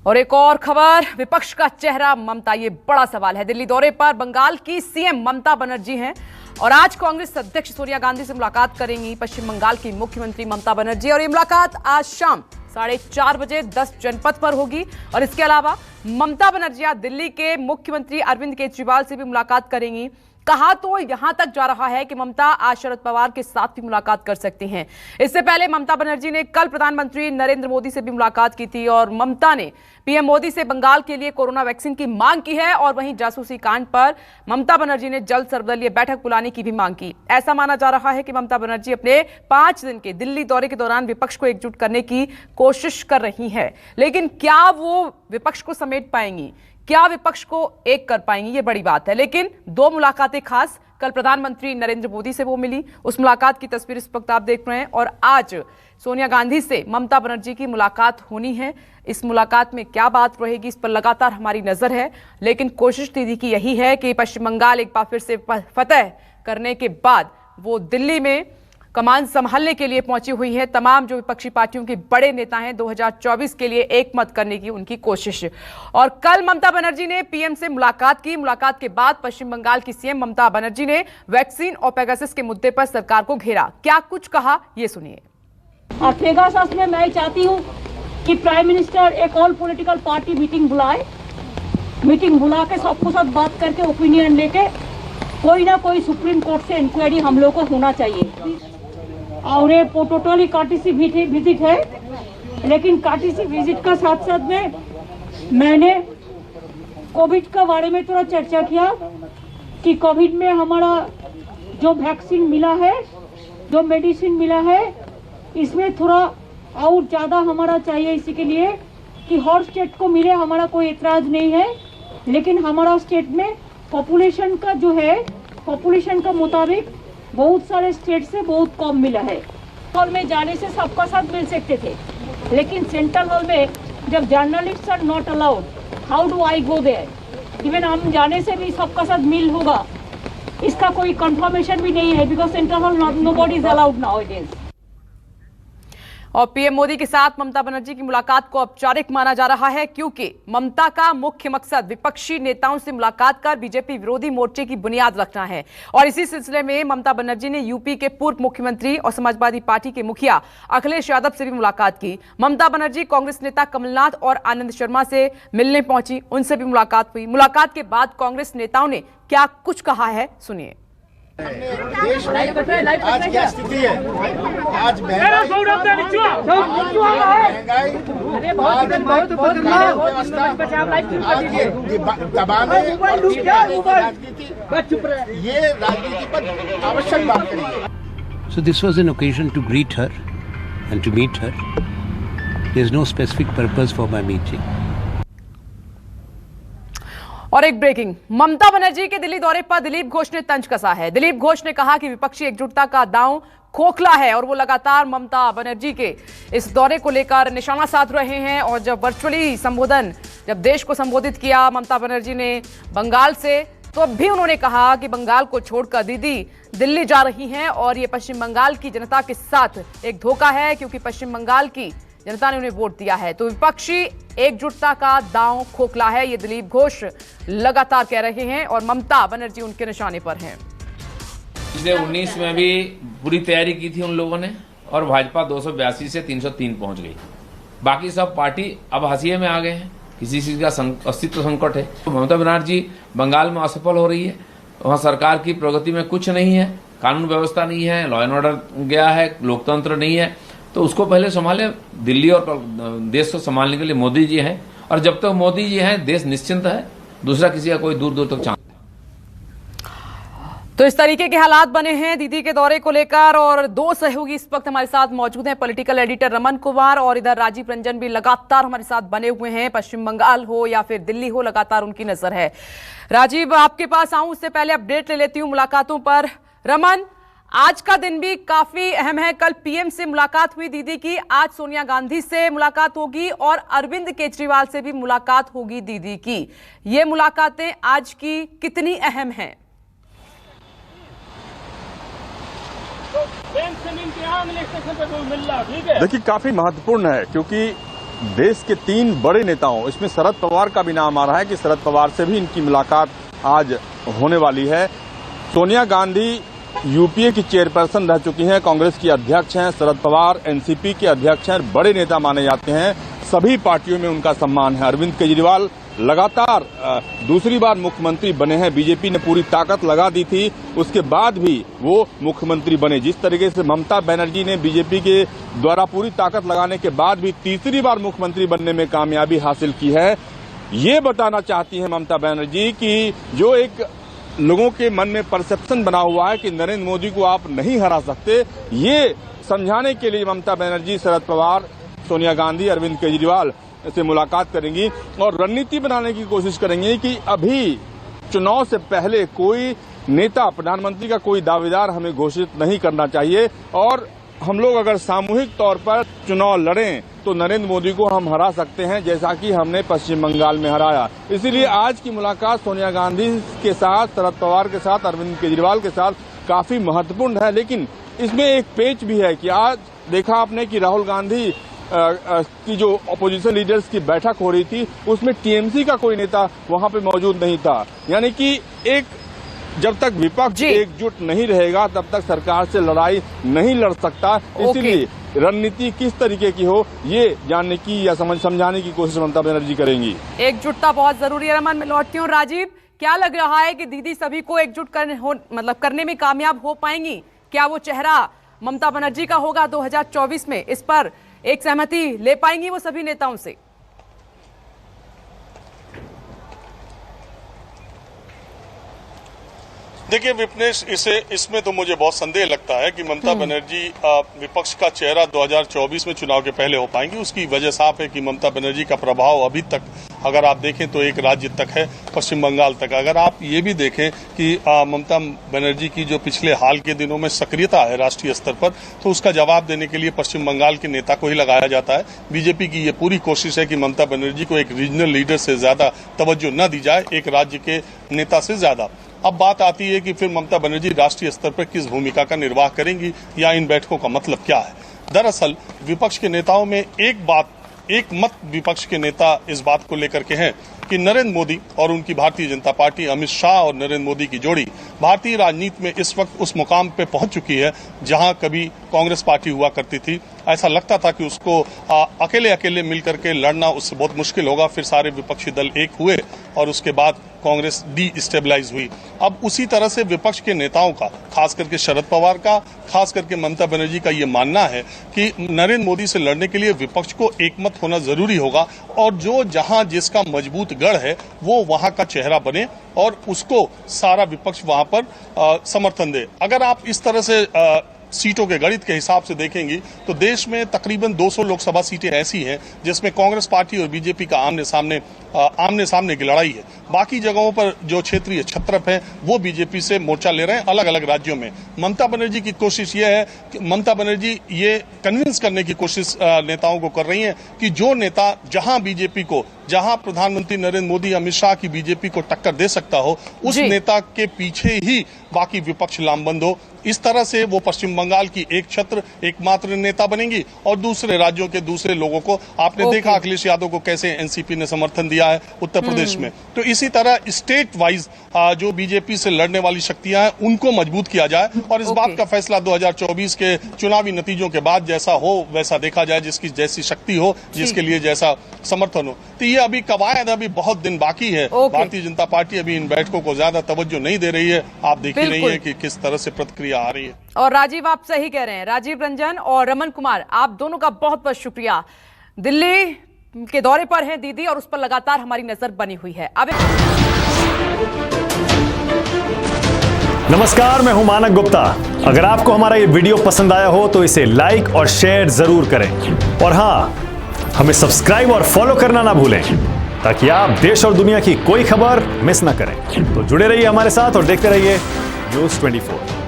और एक और खबर, विपक्ष का चेहरा ममता, ये बड़ा सवाल है। दिल्ली दौरे पर बंगाल की सीएम ममता बनर्जी हैं और आज कांग्रेस अध्यक्ष सोनिया गांधी से मुलाकात करेंगी पश्चिम बंगाल की मुख्यमंत्री ममता बनर्जी। और ये मुलाकात आज शाम 4:30 बजे 10 जनपथ पर होगी। और इसके अलावा ममता बनर्जी आज दिल्ली के मुख्यमंत्री अरविंद केजरीवाल से भी मुलाकात करेंगी। कहा तो यहां तक जा रहा है कि ममता आज शरद पवार के साथ भी मुलाकात कर सकती हैं। इससे पहले ममता बनर्जी ने कल प्रधानमंत्री नरेंद्र मोदी से भी मुलाकात की थी और ममता ने पीएम मोदी से बंगाल के लिए कोरोना वैक्सीन की मांग की है। और वहीं जासूसी कांड पर ममता बनर्जी ने जल्द सर्वदलीय बैठक बुलाने की भी मांग की। ऐसा माना जा रहा है कि ममता बनर्जी अपने 5 दिन के दिल्ली दौरे के दौरान विपक्ष को एकजुट करने की कोशिश कर रही है, लेकिन क्या वो विपक्ष को समेट पाएंगी, क्या विपक्ष को एक कर पाएंगी, ये बड़ी बात है। लेकिन 2 मुलाकातें खास, कल प्रधानमंत्री नरेंद्र मोदी से वो मिली, उस मुलाकात की तस्वीर इस वक्त आप देख रहे हैं। और आज सोनिया गांधी से ममता बनर्जी की मुलाकात होनी है। इस मुलाकात में क्या बात रहेगी, इस पर लगातार हमारी नजर है। लेकिन कोशिश दीदी की यही है कि पश्चिम बंगाल एक बार फिर से फतह करने के बाद वो दिल्ली में कमान संभालने के लिए पहुंची हुई है। तमाम जो विपक्षी पार्टियों के बड़े नेता हैं, 2024 के लिए एक मत करने की उनकी कोशिश। और कल ममता बनर्जी ने पीएम से मुलाकात की। मुलाकात के बाद पश्चिम बंगाल की सीएम ममता बनर्जी ने वैक्सीन और पेगासस के मुद्दे पर सरकार को घेरा। क्या कुछ कहा, ये सुनिए। और पेगासस में मैं चाहती हूँ कि प्राइम मिनिस्टर एक ऑल पॉलिटिकल पार्टी मीटिंग बुलाए, मीटिंग बुला के सबको साथ बात करके ओपिनियन लेके कोई ना कोई सुप्रीम कोर्ट से इंक्वायरी हम लोग को होना चाहिए। और ये टोटली कार्टिसी विजिट है, लेकिन कार्टिसी विजिट का साथ साथ में मैंने कोविड के बारे में थोड़ा चर्चा किया कि कोविड में हमारा जो वैक्सीन मिला है, जो मेडिसिन मिला है, इसमें थोड़ा और ज़्यादा हमारा चाहिए। इसी के लिए कि हर स्टेट को मिले, हमारा कोई एतराज़ नहीं है, लेकिन हमारा स्टेट में पॉपुलेशन का जो है, पॉपुलेशन का मुताबिक बहुत सारे स्टेट से बहुत कम मिला है। हॉल में जाने से सबका साथ मिल सकते थे, लेकिन सेंट्रल हॉल में जब journalist are not allowed, how do I go there? Even हम जाने से भी सबका साथ मिल होगा, इसका कोई कंफर्मेशन भी नहीं है, because central hall nobody is allowed now it is. और पीएम मोदी के साथ ममता बनर्जी की मुलाकात को औपचारिक माना जा रहा है, क्योंकि ममता का मुख्य मकसद विपक्षी नेताओं से मुलाकात कर बीजेपी विरोधी मोर्चे की बुनियाद रखना है। और इसी सिलसिले में ममता बनर्जी ने यूपी के पूर्व मुख्यमंत्री और समाजवादी पार्टी के मुखिया अखिलेश यादव से भी मुलाकात की। ममता बनर्जी कांग्रेस नेता कमलनाथ और आनंद शर्मा से मिलने पहुंची, उनसे भी मुलाकात हुई। मुलाकात के बाद कांग्रेस नेताओं ने क्या कुछ कहा है, सुनिए। देश में आज क्या स्थिति है, आज महंगाई, दबाने राजनीति, ये राजनीति पर आवश्यक बात करेंगे। So this was an occasion to greet her and to meet her. There is no specific purpose for my meeting. और एक ब्रेकिंग, ममता बनर्जी के दिल्ली दौरे पर दिलीप घोष ने तंज कसा है। दिलीप घोष ने कहा कि विपक्षी एकजुटता का दांव खोखला है और वो लगातार ममता बनर्जी के इस दौरे को लेकर निशाना साध रहे हैं। और जब वर्चुअली संबोधन, जब देश को संबोधित किया ममता बनर्जी ने बंगाल से, तो अब भी उन्होंने कहा कि बंगाल को छोड़कर दीदी दिल्ली जा रही हैं और ये पश्चिम बंगाल की जनता के साथ एक धोखा है, क्योंकि पश्चिम बंगाल की जनता ने उन्हें वोट दिया है। तो विपक्षी एकजुटता का दांव खोखला है, ये दिलीप घोष लगातार कह रहे हैं और ममता बनर्जी उनके निशाने पर हैं। पिछले 19 में भी पूरी तैयारी की थी उन लोगों ने और भाजपा 282 से 303 पहुंच गई। बाकी सब पार्टी अब हाशिए में आ गए हैं, किसी चीज का अस्तित्व संकट है। ममता बनर्जी बंगाल में असफल हो रही है, वहाँ सरकार की प्रगति में कुछ नहीं है, कानून व्यवस्था नहीं है, लॉ एंड ऑर्डर गया है, लोकतंत्र नहीं है। तो उसको पहले संभाले, दिल्ली और देश को संभालने के लिए मोदी जी हैं, और जब तक मोदी जी हैं देश निश्चिंत है, दूसरा किसी का कोई दूर दूर तक चांस। तो इस तरीके के हालात बने हैं दीदी के दौरे को लेकर। और 2 सहयोगी इस वक्त हमारे साथ मौजूद हैं, पॉलिटिकल एडिटर रमन कुमार और इधर राजीव रंजन भी लगातार हमारे साथ बने हुए हैं। पश्चिम बंगाल हो या फिर दिल्ली हो, लगातार उनकी नजर है। राजीव, आपके पास आऊं उससे पहले अपडेट ले लेती हूं मुलाकातों पर। रमन, आज का दिन भी काफी अहम है। कल पीएम से मुलाकात हुई दीदी की, आज सोनिया गांधी से मुलाकात होगी और अरविंद केजरीवाल से भी मुलाकात होगी दीदी की। ये मुलाकातें आज की कितनी अहम हैं? देखिए, काफी महत्वपूर्ण है, क्योंकि देश के 3 बड़े नेताओं, इसमें शरद पवार का भी नाम आ रहा है कि शरद पवार से भी इनकी मुलाकात आज होने वाली है। सोनिया गांधी यूपीए की चेयरपर्सन रह चुकी हैं, कांग्रेस की अध्यक्ष हैं, शरद पवार एनसीपी के अध्यक्ष हैं, बड़े नेता माने जाते हैं, सभी पार्टियों में उनका सम्मान है। अरविंद केजरीवाल लगातार दूसरी बार मुख्यमंत्री बने हैं, बीजेपी ने पूरी ताकत लगा दी थी, उसके बाद भी वो मुख्यमंत्री बने। जिस तरीके से ममता बनर्जी ने बीजेपी के द्वारा पूरी ताकत लगाने के बाद भी तीसरी बार मुख्यमंत्री बनने में कामयाबी हासिल की है, ये बताना चाहती है ममता बनर्जी कि जो एक लोगों के मन में परसेप्शन बना हुआ है कि नरेंद्र मोदी को आप नहीं हरा सकते, ये समझाने के लिए ममता बनर्जी शरद पवार, सोनिया गांधी, अरविंद केजरीवाल से मुलाकात करेंगी और रणनीति बनाने की कोशिश करेंगी कि अभी चुनाव से पहले कोई नेता, प्रधानमंत्री का कोई दावेदार हमें घोषित नहीं करना चाहिए और हम लोग अगर सामूहिक तौर पर चुनाव लड़ें तो नरेंद्र मोदी को हम हरा सकते हैं, जैसा कि हमने पश्चिम बंगाल में हराया। इसीलिए आज की मुलाकात सोनिया गांधी के साथ, शरद पवार के साथ, अरविंद केजरीवाल के साथ काफी महत्वपूर्ण है। लेकिन इसमें एक पेच भी है कि आज देखा आपने कि राहुल गांधी की जो अपोजिशन लीडर्स की बैठक हो रही थी, उसमें टीएमसी का कोई नेता वहां पे मौजूद नहीं था। यानी कि एक जब तक विपक्ष एकजुट नहीं रहेगा तब तक सरकार से लड़ाई नहीं लड़ सकता। इसीलिए रणनीति किस तरीके की हो, ये जानने की या समझाने की कोशिश ममता बनर्जी करेंगी। एकजुटता बहुत जरूरी है। रमन, मैं लौटती हूँ। राजीव, क्या लग रहा है कि दीदी सभी को एकजुट करने में कामयाब हो पाएंगी? क्या वो चेहरा ममता बनर्जी का होगा 2024 में? इस पर एक सहमति ले पाएंगी वो सभी नेताओं से? देखिए विपनेश, इसमें तो मुझे बहुत संदेह लगता है कि ममता बनर्जी विपक्ष का चेहरा 2024 में चुनाव के पहले हो पाएंगी। उसकी वजह साफ है कि ममता बनर्जी का प्रभाव अभी तक अगर आप देखें तो एक राज्य तक है, पश्चिम बंगाल तक। अगर आप ये भी देखें कि ममता बनर्जी की जो पिछले हाल के दिनों में सक्रियता है राष्ट्रीय स्तर पर, तो उसका जवाब देने के लिए पश्चिम बंगाल के नेता को ही लगाया जाता है। बीजेपी की ये पूरी कोशिश है कि ममता बनर्जी को एक रीजनल लीडर से ज्यादा तवज्जो न दी जाए, एक राज्य के नेता से ज्यादा। अब बात आती है कि फिर ममता बनर्जी राष्ट्रीय स्तर पर किस भूमिका का निर्वाह करेंगी या इन बैठकों का मतलब क्या है। दरअसल विपक्ष के नेताओं में एक मत विपक्ष के नेता इस बात को लेकर के हैं कि नरेंद्र मोदी और उनकी भारतीय जनता पार्टी, अमित शाह और नरेंद्र मोदी की जोड़ी भारतीय राजनीति में इस वक्त उस मुकाम पे पहुंच चुकी है जहां कभी कांग्रेस पार्टी हुआ करती थी। ऐसा लगता था कि उसको अकेले अकेले मिलकर के लड़ना उससे बहुत मुश्किल होगा। फिर सारे विपक्षी दल एक हुए और उसके बाद कांग्रेस डिस्टेबलाइज हुई। अब उसी तरह से विपक्ष के नेताओं का, खास करके शरद पवार का, खास करके ममता बनर्जी का ये मानना है कि नरेंद्र मोदी से लड़ने के लिए विपक्ष को एकमत होना जरूरी होगा और जो जहां जिसका मजबूत गढ़ है वो वहां का चेहरा बने और उसको सारा विपक्ष वहां पर समर्थन दे। अगर आप इस तरह से सीटों के गणित के हिसाब से देखेंगी तो देश में तकरीबन 200 लोकसभा सीटें ऐसी हैं जिसमें कांग्रेस पार्टी और बीजेपी का आमने सामने की लड़ाई है। बाकी जगहों पर जो क्षेत्रीय छत्रप है वो बीजेपी से मोर्चा ले रहे हैं अलग अलग राज्यों में। ममता बनर्जी की कोशिश ये है कि ममता बनर्जी ये कन्विंस करने की कोशिश नेताओं को कर रही हैं कि जो नेता जहां बीजेपी को, जहां प्रधानमंत्री नरेंद्र मोदी, अमित शाह की बीजेपी को टक्कर दे सकता हो, उस नेता के पीछे ही बाकी विपक्ष लामबंद हो। इस तरह से वो पश्चिम बंगाल की एक छत्र एकमात्र नेता बनेंगी और दूसरे राज्यों के दूसरे लोगों को आपने देखा अखिलेश यादव को कैसे एनसीपी ने समर्थन दिया है उत्तर प्रदेश में। तो इसी तरह स्टेट वाइज जो बीजेपी से लड़ने वाली शक्तियां हैं उनको मजबूत किया जाए और इस बात का फैसला 2024 के चुनावी नतीजों के बाद जैसा हो वैसा देखा जाए, जिसकी जैसी शक्ति हो, जिसके लिए जैसा समर्थन हो। तो ये अभी कवायद, अभी बहुत दिन बाकी है। भारतीय जनता पार्टी अभी इन बैठकों को ज्यादा तवज्जो नहीं दे रही है। आप देख ही रही है कि किस तरह से प्रतिक्रिया आ रही है। और राजीव, आप सही कह रहे हैं। राजीव रंजन और रमन कुमार, आप दोनों का बहुत बहुत शुक्रिया। दिल्ली के दौरे पर हैं दीदी और उस पर लगातार हमारी नजर बनी हुई है। अब नमस्कार, मैं हूं मानक गुप्ता। अगर आपको हमारा ये वीडियो पसंद आया हो तो इसे लाइक और शेयर जरूर करें और हां, हमें सब्सक्राइब और फॉलो करना ना भूलें ताकि आप देश और दुनिया की कोई खबर मिस ना करें। तो जुड़े रहिए हमारे साथ और देखते रहिए न्यूज़ 24।